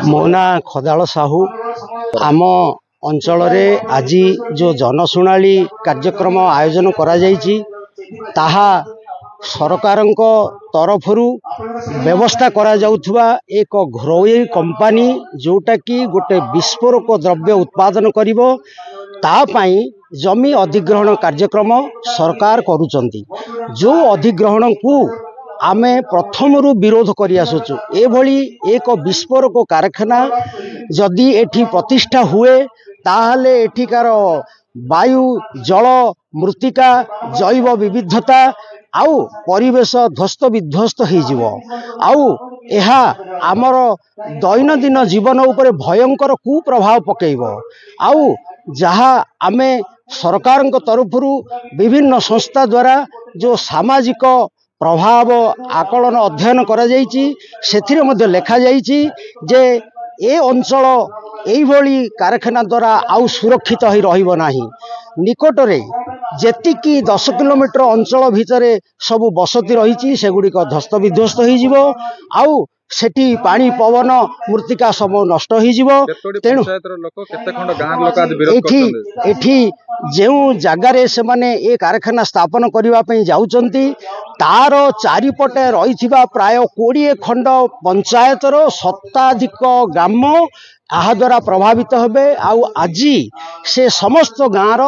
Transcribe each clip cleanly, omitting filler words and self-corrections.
मो ना खदाल साहू आम अंचल आज जो जनशुणाली कार्यक्रम आयोजन करा जायछि ताहा सरकार तरफ व्यवस्था करा जाउथुवा एक घरोई कंपनी जोटा कि गोटे विस्फोरक द्रव्य उत्पादन करिवो तापाई जमी अधिग्रहण कार्यक्रम सरकार करुचंती। जो अधिग्रहण को आमे प्रथम विरोध करि आसुचु। एभली एक विस्फोरक कारखाना जदि एठी प्रतिष्ठा हुए ताहले एठिकार वायु जल मृत्तिका जैव विविधता आउ परिवेश ध्वस्त विध्वस्त हो आउ एहा आमर दैनंदिन जीवन उपर भयंकर कुप्रभाव पकेइब। आउ जहा आमे सरकार तरफ विभिन्न संस्था द्वारा जो सामाजिक प्रभाव आकलन अध्ययन करा जायछि सेथिरे मध्ये लेखा जायछि जे ए अंचल एइभली कारखाना द्वारा आउ सुरक्षित होई रहिबो नाही। निकटरे जेतिकी 10 किलोमीटर अंचल भितरे सब बसती रही सेगुड़िक ध्वस्त विध्वस्त हो आउ सेठी पानी पवन मृत्तिका सब नष्ट हो। तेणु एठी जो जगार से माने ए कारखाना स्थापन करने जाउचंती तार चारिपटे रही प्राय 20 खंड पंचायतर शताधिक ग्राम आहा द्वारा प्रभावित हेबे। आउ आज से समस्त गाँव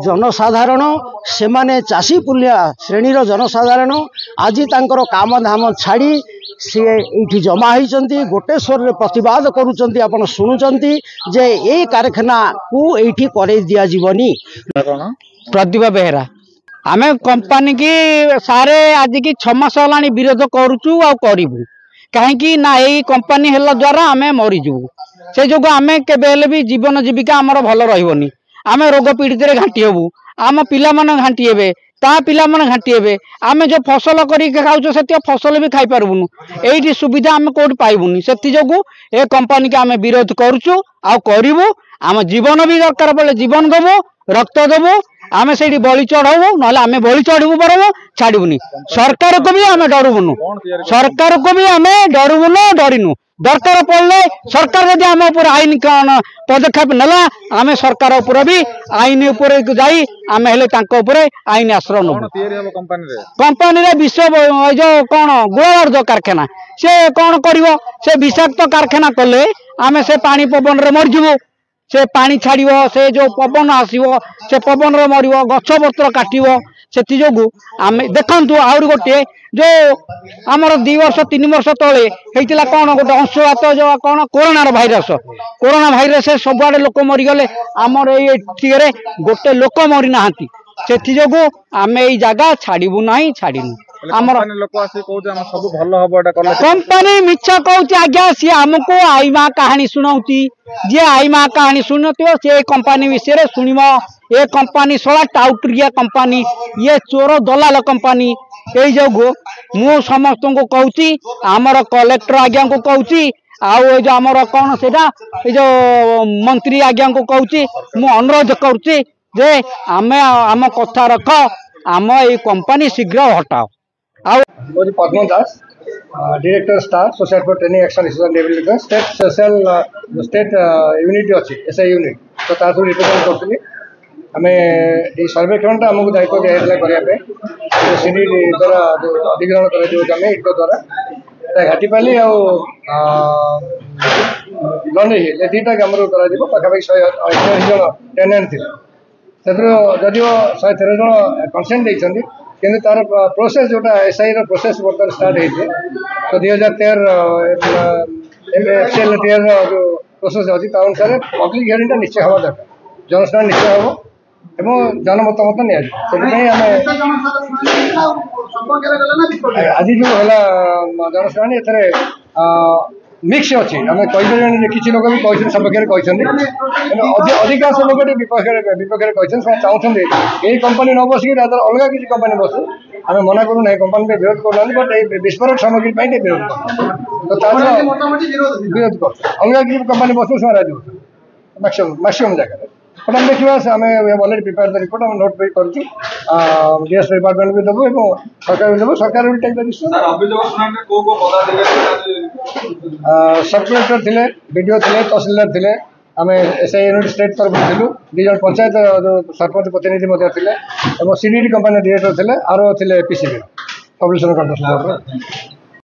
जनसाधारण से माने चाषी पुलिया श्रेणीर जनसाधारण आज तांकर काम धाम छाड़ी सी ये जमा होती गोटे स्वर प्रतिवाद करुँच। आपण शुणुंट जे ए कारखाना को ये करे दि जीवनी। प्रतिभा बेहरा आमे कंपनी की सारे आज की 6 मास होलानी विरोध करूचु आ करिवु कहीं ना यही कंपनी हेला द्वारा आमे मरीजु से जो आमे केबेले भी जीवन जीविका आमर भल रहिबनी। आमे रोग पीड़ित रे घाटी हेबु आम पिला मन घाटी हेबे ता पिला मन घाटी हेबे आमे जो फसल करी खाउछो सेति फसल भी खाई पारबुनु एठी सुविधा आमे कोड पाइबुनी। सेति जोगु ए कंपनी के आमे विरोध करूचु आ करिवु। आम जीवन भी दरकार पड़े जीवन देबो रक्त देबो आमे सेठी बलि चढ़ाबो नले आमे बलि चढ़बु बरबो छाड़बुनी। सरकार को भी आमे डरुबुनु सरकार को भी आमे डरुबुनु डरिनु। दरकार पड़े सरकार जदि आम ऊपर आईन पदक्षेप नेला आमे सरकार ऊपर भी आईन ऊपर जाई आमे हेले तांको ऊपर आईन आश्रय नबु। कंपनी रे विश्व जो कौन गोलार्ध कारखाना से कौन करिवो से विषाक्त कारखाना कले आमे से पानी पवन रे मरजिबो से पानी छाड़िवो से जो पवन आसीवो से पवन रे मरिवो गछ पत्र काटिवो सेति जोगु आमे देखंतु आउर गोटे जो आमर 2 वर्ष 3 वर्ष तले हेतिला कौन गोटे अंशुघात जो कौन कोरोना भाइरस सबुआडे लोक मरीगले आमर ये गोटे लोक मरी नाहांती सेति जोगु आमे एई जगह छाड़िबु नाही छाड़िनु। आमर कंपनी मिछ कहूँ आज्ञा सी आमको आई माँ कहानी शुणाऊती जे आई माँ कहानी शुणुथिव से कंपनी विषय शुणव। ये कंपनी सला टाउटरिया कंपनी ये चोर दलाल कंपनी यही जोगु मु समस्त को कहूँ आमर कलेक्टर आज्ञा को कहूँ आउ जो आमर कौन से जो मंत्री आज्ञा को कहूँ मु अनुरोध करुच्ची जे आमे आम कथा रख आम ये कंपनी शीघ्र हटाओ। Padma Das director staff society for training action development state social state unit अच्छी एसआई यूनिट तो तार रिप्रेजेंट करी आम ये सर्वेक्षण आमको दायित्व दिखाई सीडी द्वारा जो अधिग्रहण कर इटो द्वारा घाटीपाली लंडे हिल दुईटा ग्राम पाखापाखि 141 जन टेनेंट थे जदिव 113 जन कंसेंट देते कि तार प्रोसेस जोटा एसआई प्रोसेस बर्तमान स्टार्ट होती तो 2013 जो प्रोसेस अच्छी अनुसार पब्लिक हियरिंग निश्चय हवा दरकार जनशुणाणी निश्चय हम एवं जनमत नि आज जो है जनशुणाणी मिक्स अच्छी आम कहीपर किसी लोग भी कहते सपक्ष कहते अधिकांश लोग विपक्ष चाहते यही कंपनी न बसिक अलग किसी कंपनी बसु आम मना करूना कंपनी विरोध करूना बट विस्फोरक सामग्री विरोध कर विरोध कर अलग किसी कंपनी बसु से मैक्सीम जगह बट आम देखा आम अलरेडी प्रिपेयर द रिपोर्ट आम नोट भी करूँ डीएस डिपार्टमेंट भी देवु और सरकार भी देवु सरकार भी टेक द डिसीजन सब कलेक्टर थे बीडीओ थे तहसिलदार थे आम एसआई यूनिट स्टेट तरफ थी दुज पंचायत जो सरपंच प्रतिनिधि थे सीडीडी कंपानी डायरेक्टर थे आरो थे पीसीबी पब्लिशन कंट्रोल बोर्ड